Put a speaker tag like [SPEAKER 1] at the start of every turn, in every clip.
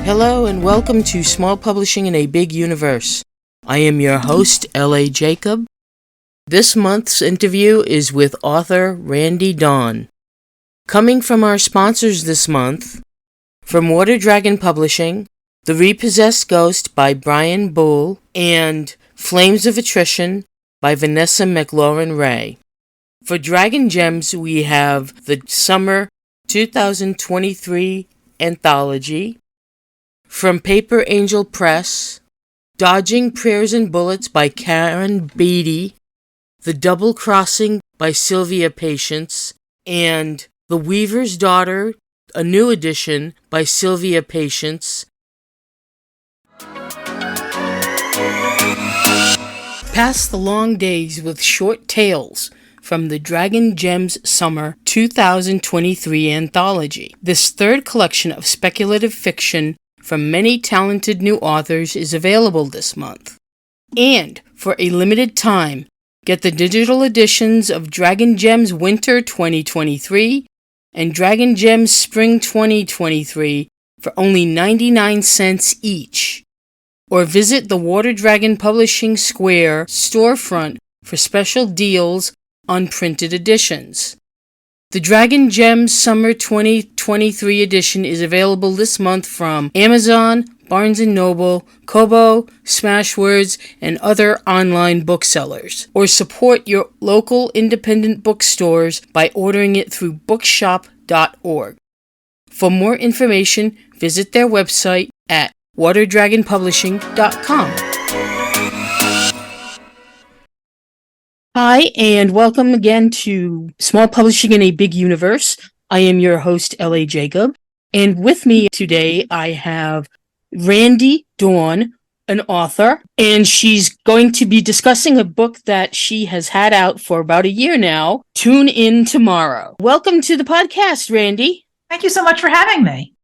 [SPEAKER 1] Hello and welcome to Small Publishing in a Big Universe. I am your host, L.A. Jacob. This month's interview is with author Randee Dawn. Coming from our sponsors this month, from Water Dragon Publishing, The Repossessed Ghost by Brian Bull, and Flames of Attrition by Vanessa McLaurin Ray. For Dragon Gems, we have the Summer 2023 Anthology. From Paper Angel Press, Dodging Prayers and Bullets by Karen Beatty, The Double Crossing by Sylvia Patience, and The Weaver's Daughter, a new edition by Sylvia Patience. Pass the long days with short tales from the Dragon Gems Summer 2023 Anthology. This third collection of speculative fiction from many talented new authors is available this month. And for a limited time, get the digital editions of Dragon Gems Winter 2023 and Dragon Gems Spring 2023 for only 99 cents each. Or visit the Water Dragon Publishing Square storefront for special deals on printed editions. The Dragon Gems Summer 2023 edition is available this month from Amazon, Barnes & Noble, Kobo, Smashwords, and other online booksellers. Or support your local independent bookstores by ordering it through bookshop.org. For more information, visit their website at waterdragonpublishing.com. Hi, and welcome again to Small Publishing in a Big Universe. I am your host, L.A. Jacob, and with me today I have Randee Dawn, an author, and she's going to be discussing a book that she has had out for about a year now, Tune In Tomorrow. Welcome to the podcast, Randee.
[SPEAKER 2] Thank you so much for having me.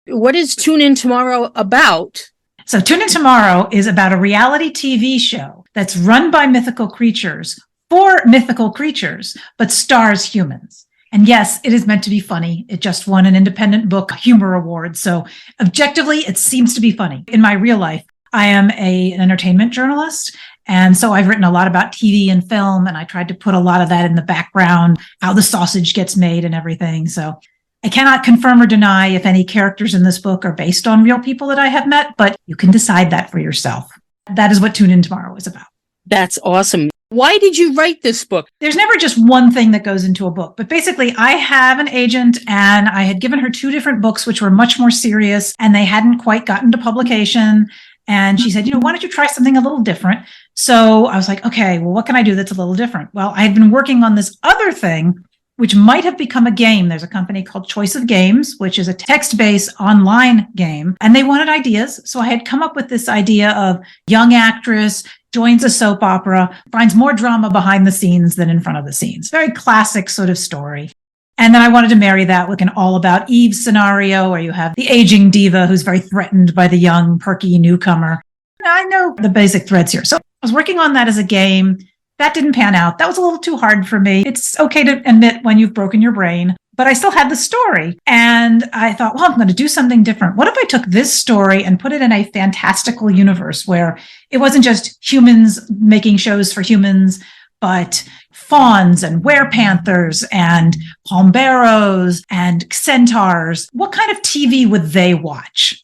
[SPEAKER 1] What is Tune In Tomorrow about?
[SPEAKER 2] So Tune In Tomorrow is about a reality TV show that's run by mythical creatures for mythical creatures, but stars humans. And yes, it is meant to be funny. It just won an Independent Book Humor Award. So objectively, it seems to be funny. In my real life, I am an entertainment journalist. And so I've written a lot about TV and film, and I tried to put a lot of that in the background, how the sausage gets made and everything. So I cannot confirm or deny if any characters in this book are based on real people that I have met, but you can decide that for yourself. That is what Tune In Tomorrow is about.
[SPEAKER 1] That's awesome. Why did you write this book?
[SPEAKER 2] There's never just one thing that goes into a book, but basically I have an agent and I had given her two different books, which were much more serious and they hadn't quite gotten to publication. And she said, why don't you try something a little different? So I was like, okay, well, what can I do that's a little different? Well, I had been working on this other thing, which might have become a game. There's a company called Choice of Games, which is a text-based online game, and they wanted ideas. So I had come up with this idea of young actress joins a soap opera, finds more drama behind the scenes than in front of the scenes. Very classic sort of story. And then I wanted to marry that with an all about Eve scenario where you have the aging diva who's very threatened by the young, perky newcomer. I know the basic threads here. So I was working on that as a game. That didn't pan out. That was a little too hard for me. It's okay to admit when you've broken your brain, but I still had the story. And I thought, well, I'm going to do something different. What if I took this story and put it in a fantastical universe where it wasn't just humans making shows for humans, but fauns and werepanthers and palmberos and centaurs? What kind of TV would they watch?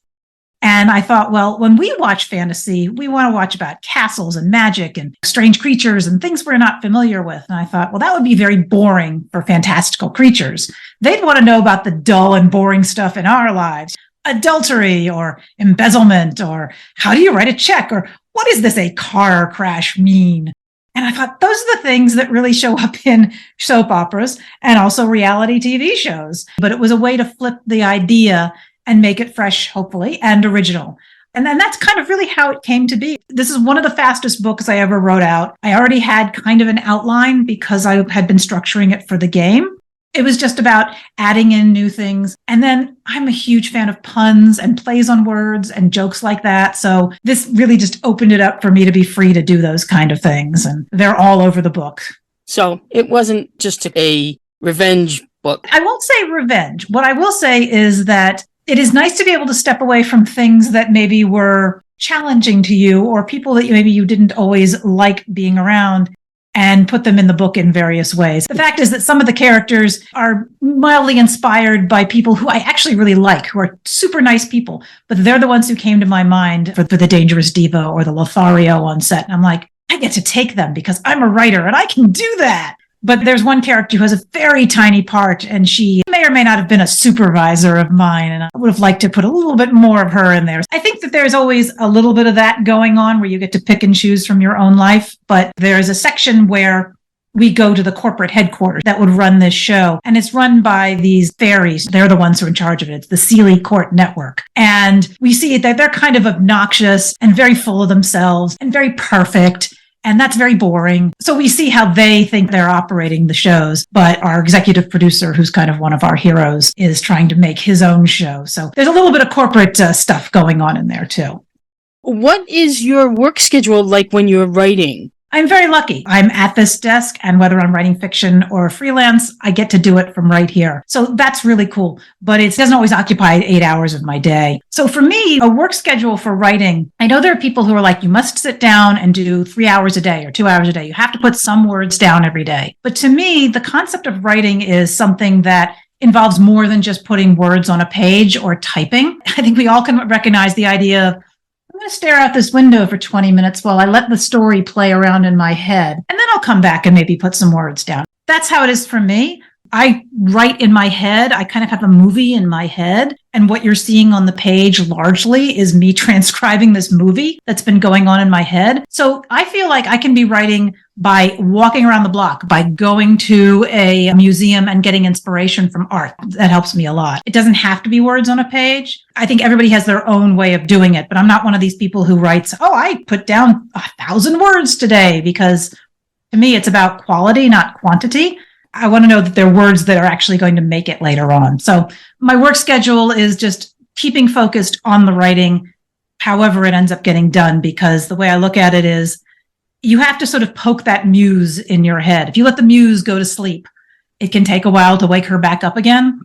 [SPEAKER 2] And I thought, well, when we watch fantasy, we want to watch about castles and magic and strange creatures and things we're not familiar with. And I thought, well, that would be very boring for fantastical creatures. They'd want to know about the dull and boring stuff in our lives. Adultery or embezzlement or how do you write a check or what is this a car crash mean? And I thought those are the things that really show up in soap operas and also reality TV shows. But it was a way to flip the idea and make it fresh, hopefully, and original. And then that's kind of really how it came to be. This is one of the fastest books I ever wrote out. I already had kind of an outline because I had been structuring it for the game. It was just about adding in new things. And then I'm a huge fan of puns and plays on words and jokes like that. So this really just opened it up for me to be free to do those kind of things. And they're all over the book.
[SPEAKER 1] So it wasn't just a revenge book.
[SPEAKER 2] I won't say revenge. What I will say is that it is nice to be able to step away from things that maybe were challenging to you or people that maybe you didn't always like being around and put them in the book in various ways. The fact is that some of the characters are mildly inspired by people who I actually really like, who are super nice people, but they're the ones who came to my mind for the Dangerous Diva or the Lothario on set. And I'm like, I get to take them because I'm a writer and I can do that. But there's one character who has a very tiny part, and she may or may not have been a supervisor of mine, and I would have liked to put a little bit more of her in there. I think that there's always a little bit of that going on where you get to pick and choose from your own life, but there's a section where we go to the corporate headquarters that would run this show, and it's run by these fairies. They're the ones who are in charge of it. It's the Sealy Court Network. And we see that they're kind of obnoxious and very full of themselves and very perfect. And that's very boring. So we see how they think they're operating the shows. But our executive producer, who's kind of one of our heroes, is trying to make his own show. So there's a little bit of corporate stuff going on in there, too.
[SPEAKER 1] What is your work schedule like when you're writing?
[SPEAKER 2] I'm very lucky. I'm at this desk, and whether I'm writing fiction or freelance, I get to do it from right here. So that's really cool, but it doesn't always occupy 8 hours of my day. So for me, a work schedule for writing, I know there are people who are like, you must sit down and do 3 hours a day or 2 hours a day. You have to put some words down every day. But to me, the concept of writing is something that involves more than just putting words on a page or typing. I think we all can recognize the idea of, I'm going to stare out this window for 20 minutes while I let the story play around in my head, and then I'll come back and maybe put some words down. That's how it is for me. I write in my head. I kind of have a movie in my head. And what you're seeing on the page largely is me transcribing this movie that's been going on in my head. So I feel like I can be writing by walking around the block, by going to a museum and getting inspiration from art. That helps me a lot. It doesn't have to be words on a page. I think everybody has their own way of doing it, but I'm not one of these people who writes, oh, I put down 1,000 words today, because to me, it's about quality, not quantity. I want to know that they're words that are actually going to make it later on. So my work schedule is just keeping focused on the writing, however it ends up getting done, because the way I look at it is you have to sort of poke that muse in your head. If you let the muse go to sleep, it can take a while to wake her back up again.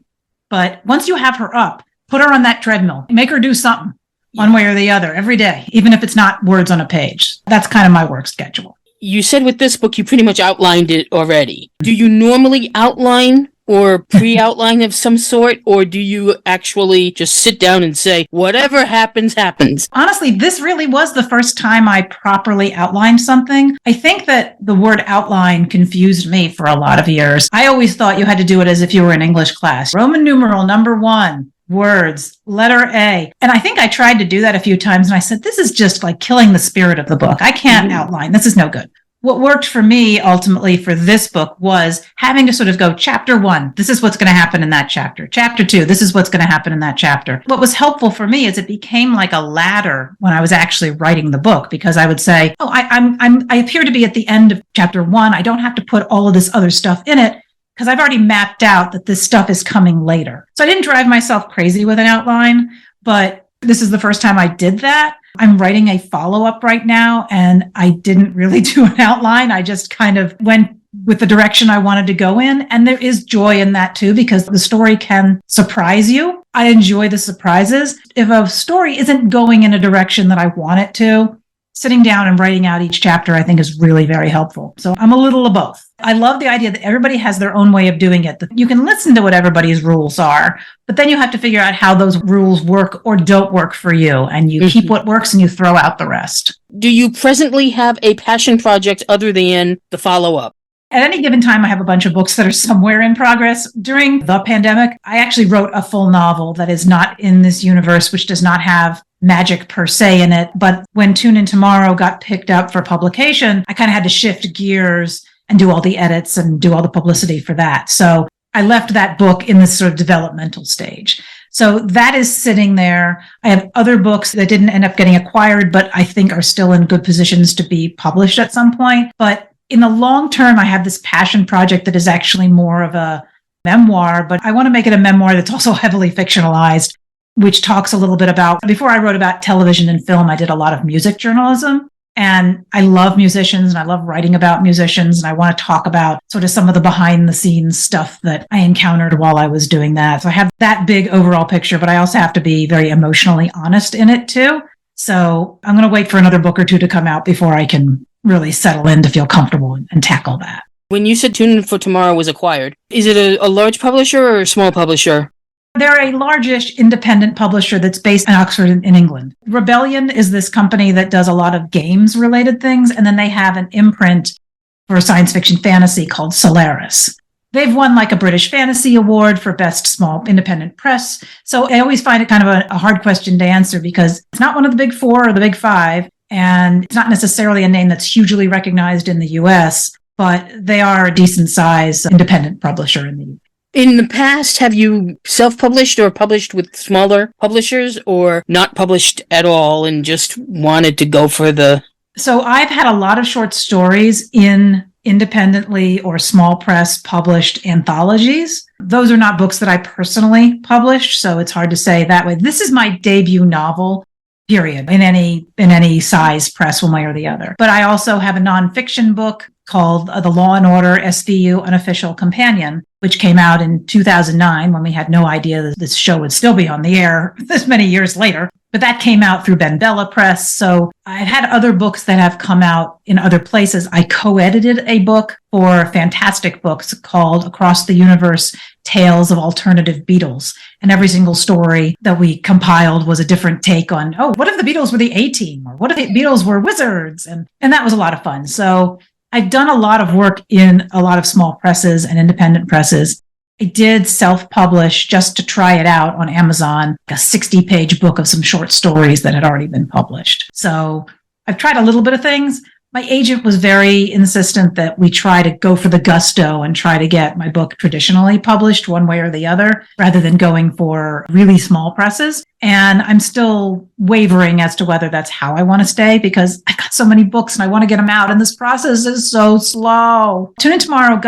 [SPEAKER 2] But once you have her up, put her on that treadmill, make her do something one way or the other every day, even if it's not words on a page. That's kind of my work schedule.
[SPEAKER 1] You said with this book, you pretty much outlined it already. Do you normally outline or pre-outline of some sort, or do you actually just sit down and say, whatever happens, happens?
[SPEAKER 2] Honestly, this really was the first time I properly outlined something. I think that the word outline confused me for a lot of years. I always thought you had to do it as if you were in English class. Roman numeral number 1. Words, letter A. And I think I tried to do that a few times, and I said, this is just like killing the spirit of the book. I can't outline. This is no good. What worked for me ultimately for this book was having to sort of go, chapter 1, this is what's going to happen in that chapter. Chapter 2, this is what's going to happen in that chapter. What was helpful for me is it became like a ladder when I was actually writing the book, because I would say, oh, I appear to be at the end of chapter 1. I don't have to put all of this other stuff in it, because I've already mapped out that this stuff is coming later. So I didn't drive myself crazy with an outline, but this is the first time I did that. I'm writing a follow-up right now, and I didn't really do an outline. I just kind of went with the direction I wanted to go in. And there is joy in that too, because the story can surprise you. I enjoy the surprises. If a story isn't going in a direction that I want it to, sitting down and writing out each chapter, I think, is really very helpful. So I'm a little of both. I love the idea that everybody has their own way of doing it. That you can listen to what everybody's rules are, but then you have to figure out how those rules work or don't work for you. And you keep what works and you throw out the rest.
[SPEAKER 1] Do you presently have a passion project other than the follow-up?
[SPEAKER 2] At any given time, I have a bunch of books that are somewhere in progress. During the pandemic, I actually wrote a full novel that is not in this universe, which does not have magic per se in it. But when Tune In Tomorrow got picked up for publication, I kind of had to shift gears and do all the edits and do all the publicity for that. So I left that book in this sort of developmental stage. So that is sitting there. I have other books that didn't end up getting acquired, but I think are still in good positions to be published at some point. But in the long term, I have this passion project that is actually more of a memoir, but I want to make it a memoir that's also heavily fictionalized, which talks a little bit about, before I wrote about television and film, I did a lot of music journalism. And I love musicians and I love writing about musicians. And I want to talk about sort of some of the behind the scenes stuff that I encountered while I was doing that. So I have that big overall picture, but I also have to be very emotionally honest in it too. So I'm going to wait for another book or two to come out before I can really settle in to feel comfortable and tackle that.
[SPEAKER 1] When you said Tune In for Tomorrow was acquired, is it a large publisher or a small publisher?
[SPEAKER 2] They're a largish independent publisher that's based in Oxford in England. Rebellion is this company that does a lot of games related things. And then they have an imprint for science fiction fantasy called Solaris. They've won like a British Fantasy Award for Best Small Independent Press. So I always find it kind of a hard question to answer because it's not one of the big four or the big five. And it's not necessarily a name that's hugely recognized in the US, but they are a decent size independent publisher in the UK.
[SPEAKER 1] In the past, have you self-published or published with smaller publishers or not published at all and just wanted to go for the...
[SPEAKER 2] So I've had a lot of short stories in independently or small press published anthologies. Those are not books that I personally published, so it's hard to say that way. This is my debut novel, period, in any size press one way or the other. But I also have a nonfiction book called The Law and Order SVU Unofficial Companion, which came out in 2009 when we had no idea that this show would still be on the air this many years later. But that came out through Ben Bella Press. So I've had other books that have come out in other places. I co-edited a book for Fantastic Books called Across the Universe, Tales of Alternative Beatles. And every single story that we compiled was a different take on, oh, what if the Beatles were the A-Team? Or what if the Beatles were wizards? And that was a lot of fun. So I've done a lot of work in a lot of small presses and independent presses. I did self-publish just to try it out on Amazon, a 60-page book of some short stories that had already been published. So I've tried a little bit of things. My agent was very insistent that we try to go for the gusto and try to get my book traditionally published one way or the other, rather than going for really small presses. And I'm still wavering as to whether that's how I want to stay because I've got so many books and I want to get them out. And this process is so slow. Tune In Tomorrow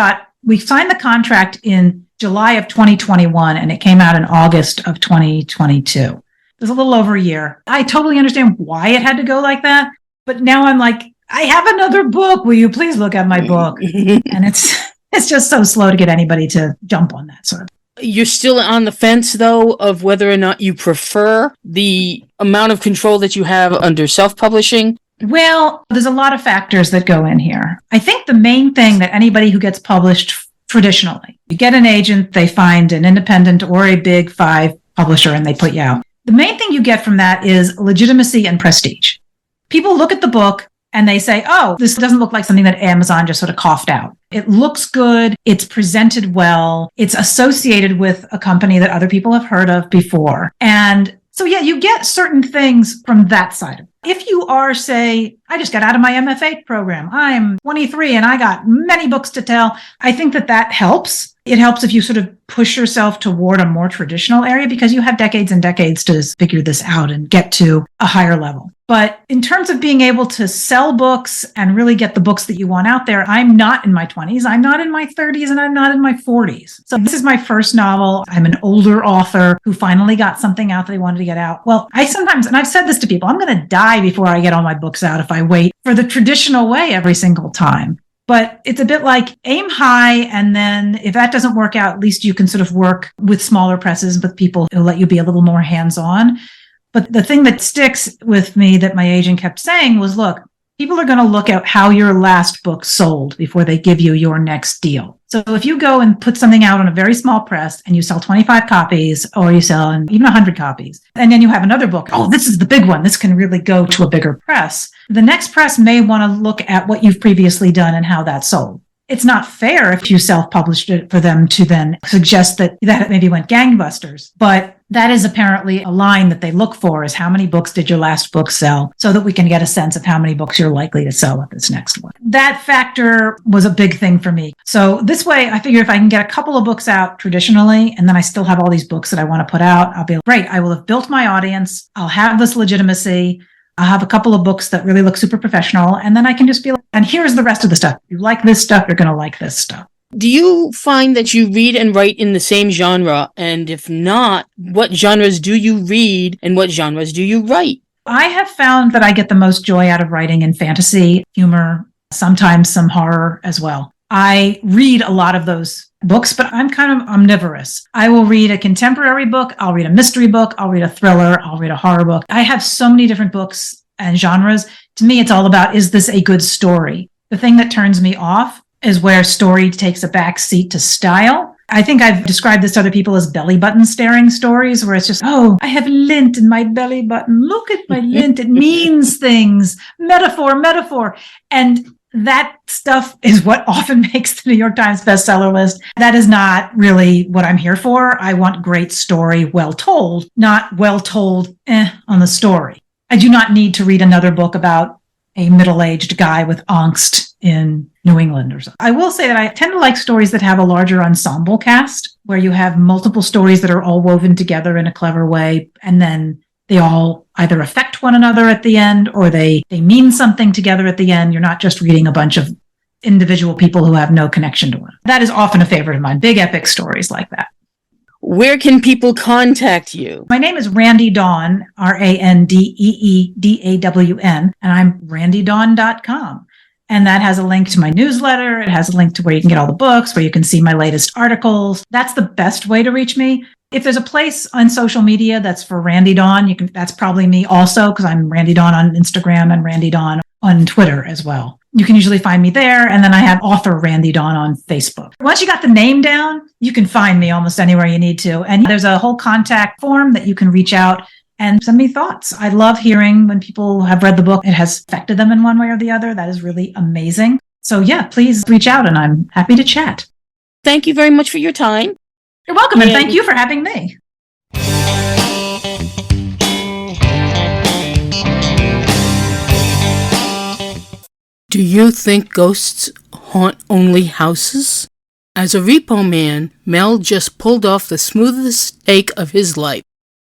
[SPEAKER 2] we signed the contract in July of 2021 and it came out in August of 2022. It was a little over a year. I totally understand why it had to go like that. But now I'm like, I have another book. Will you please look at my book? And it's just so slow to get anybody to jump on that sort of.
[SPEAKER 1] You're still on the fence, though, of whether or not you prefer the amount of control that you have under self-publishing?
[SPEAKER 2] Well, there's a lot of factors that go in here. I think the main thing that anybody who gets published traditionally, you get an agent, they find an independent or a big five publisher, and they put you out. The main thing you get from that is legitimacy and prestige. People look at the book and they say, oh, this doesn't look like something that Amazon just sort of coughed out. It looks good. It's presented well. It's associated with a company that other people have heard of before. And so, yeah, you get certain things from that side. If you are, say, I just got out of my MFA program, I'm 23 and I got many books to tell, I think that helps. It helps if you sort of push yourself toward a more traditional area because you have decades and decades to figure this out and get to a higher level. But in terms of being able to sell books and really get the books that you want out there, I'm not in my 20s, I'm not in my 30s, and I'm not in my 40s. So this is my first novel. I'm an older author who finally got something out that he wanted to get out. Well, I sometimes, and I've said this to people, I'm going to die before I get all my books out if I wait for the traditional way every single time. But it's a bit like aim high, and then if that doesn't work out, at least you can sort of work with smaller presses, with people who let you be a little more hands-on. But the thing that sticks with me that my agent kept saying was, look, people are going to look at how your last book sold before they give you your next deal. So if you go and put something out on a very small press and you sell 25 copies or you sell even 100 copies, and then you have another book, oh, this is the big one, this can really go to a bigger press. The next press may want to look at what you've previously done and how that sold. It's not fair if you self-published it for them to then suggest that it maybe went gangbusters. But that is apparently a line that they look for, is how many books did your last book sell, so that we can get a sense of how many books you're likely to sell with this next one. That factor was a big thing for me. So this way, I figure if I can get a couple of books out traditionally, and then I still have all these books that I want to put out, I'll be like, great, I will have built my audience. I'll have this legitimacy. I'll have a couple of books that really look super professional. And then I can just be like, and here's the rest of the stuff. If you like this stuff, you're going to like this stuff.
[SPEAKER 1] Do you find that you read and write in the same genre? And if not, what genres do you read and what genres do you write?
[SPEAKER 2] I have found that I get the most joy out of writing in fantasy, humor, sometimes some horror as well. I read a lot of those books, but I'm kind of omnivorous. I will read a contemporary book, I'll read a mystery book, I'll read a thriller, I'll read a horror book. I have so many different books and genres. To me, it's all about, is this a good story? The thing that turns me off is where story takes a back seat to style. I think I've described this to other people as belly button staring stories, where it's just, oh, I have lint in my belly button. Look at my lint. It means things. Metaphor, metaphor. And that stuff is what often makes the New York Times bestseller list. That is not really what I'm here for. I want great story, well told, not well told on the story. I do not need to read another book about a middle-aged guy with angst in New England or something. I will say that I tend to like stories that have a larger ensemble cast, where you have multiple stories that are all woven together in a clever way, and then they all either affect one another at the end, or they mean something together at the end. You're not just reading a bunch of individual people who have no connection to one. That is often a favorite of mine, big epic stories like that.
[SPEAKER 1] Where can people contact you?
[SPEAKER 2] My name is Randee Dawn, RandeeDawn, and I'm randeedawn.com. And that has a link to my newsletter. It has a link to where you can get all the books, where you can see my latest articles. That's the best way to reach me. If there's a place on social media that's for Randee Dawn, that's probably me also, because I'm Randee Dawn on Instagram and Randee Dawn on Twitter as well. You can usually find me there. And then I have author Randee Dawn on Facebook. Once you got the name down, you can find me almost anywhere you need to. And there's a whole contact form that you can reach out and send me thoughts. I love hearing when people have read the book, it has affected them in one way or the other. That is really amazing. So yeah, please reach out and I'm happy to chat.
[SPEAKER 1] Thank you very much for your time.
[SPEAKER 2] You're welcome. And thank you for having me.
[SPEAKER 1] Do you think ghosts haunt only houses? As a repo man, Mel just pulled off the smoothest take of his life.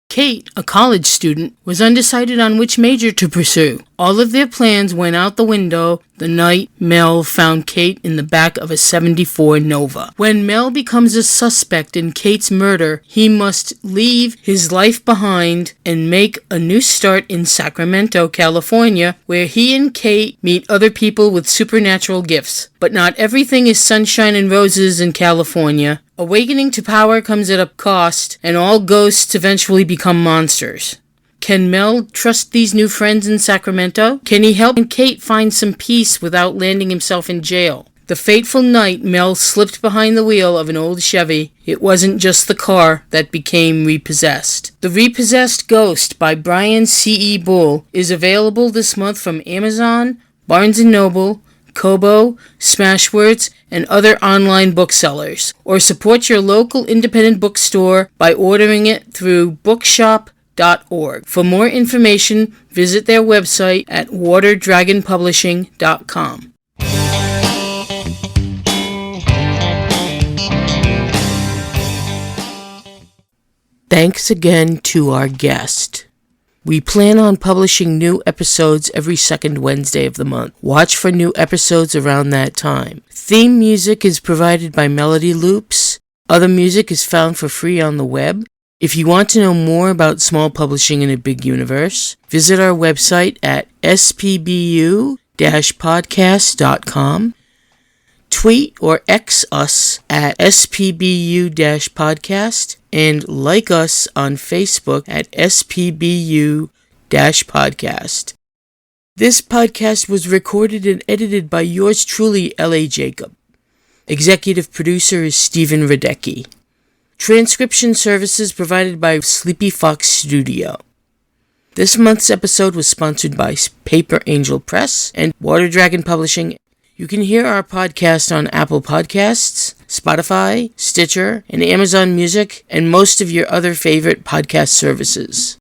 [SPEAKER 1] Kate, a college student, was undecided on which major to pursue. All of their plans went out the window the night Mel found Kate in the back of a '74 Nova. When Mel becomes a suspect in Kate's murder, he must leave his life behind and make a new start in Sacramento, California, where he and Kate meet other people with supernatural gifts. But not everything is sunshine and roses in California. Awakening to power comes at a cost, and all ghosts eventually become monsters. Can Mel trust these new friends in Sacramento? Can he help Kate find some peace without landing himself in jail? The fateful night Mel slipped behind the wheel of an old Chevy, it wasn't just the car that became repossessed. The Repossessed Ghost by Brian C.E. Bull is available this month from Amazon, Barnes & Noble, Kobo, Smashwords, and other online booksellers. Or support your local independent bookstore by ordering it through bookshop.org. For more information, visit their website at waterdragonpublishing.com. Thanks again to our guest. We plan on publishing new episodes every second Wednesday of the month. Watch for new episodes around that time. Theme music is provided by Melody Loops. Other music is found for free on the web. If you want to know more about small publishing in a big universe, visit our website at spbu-podcast.com. Tweet or X us at spbu-podcast and like us on Facebook at spbu-podcast. This podcast was recorded and edited by yours truly, L.A. Jacob. Executive producer is Stephen Radecki. Transcription services provided by Sleepy Fox Studio. This month's episode was sponsored by Paper Angel Press and Water Dragon Publishing. You can hear our podcast on Apple Podcasts, Spotify, Stitcher, and Amazon Music, and most of your other favorite podcast services.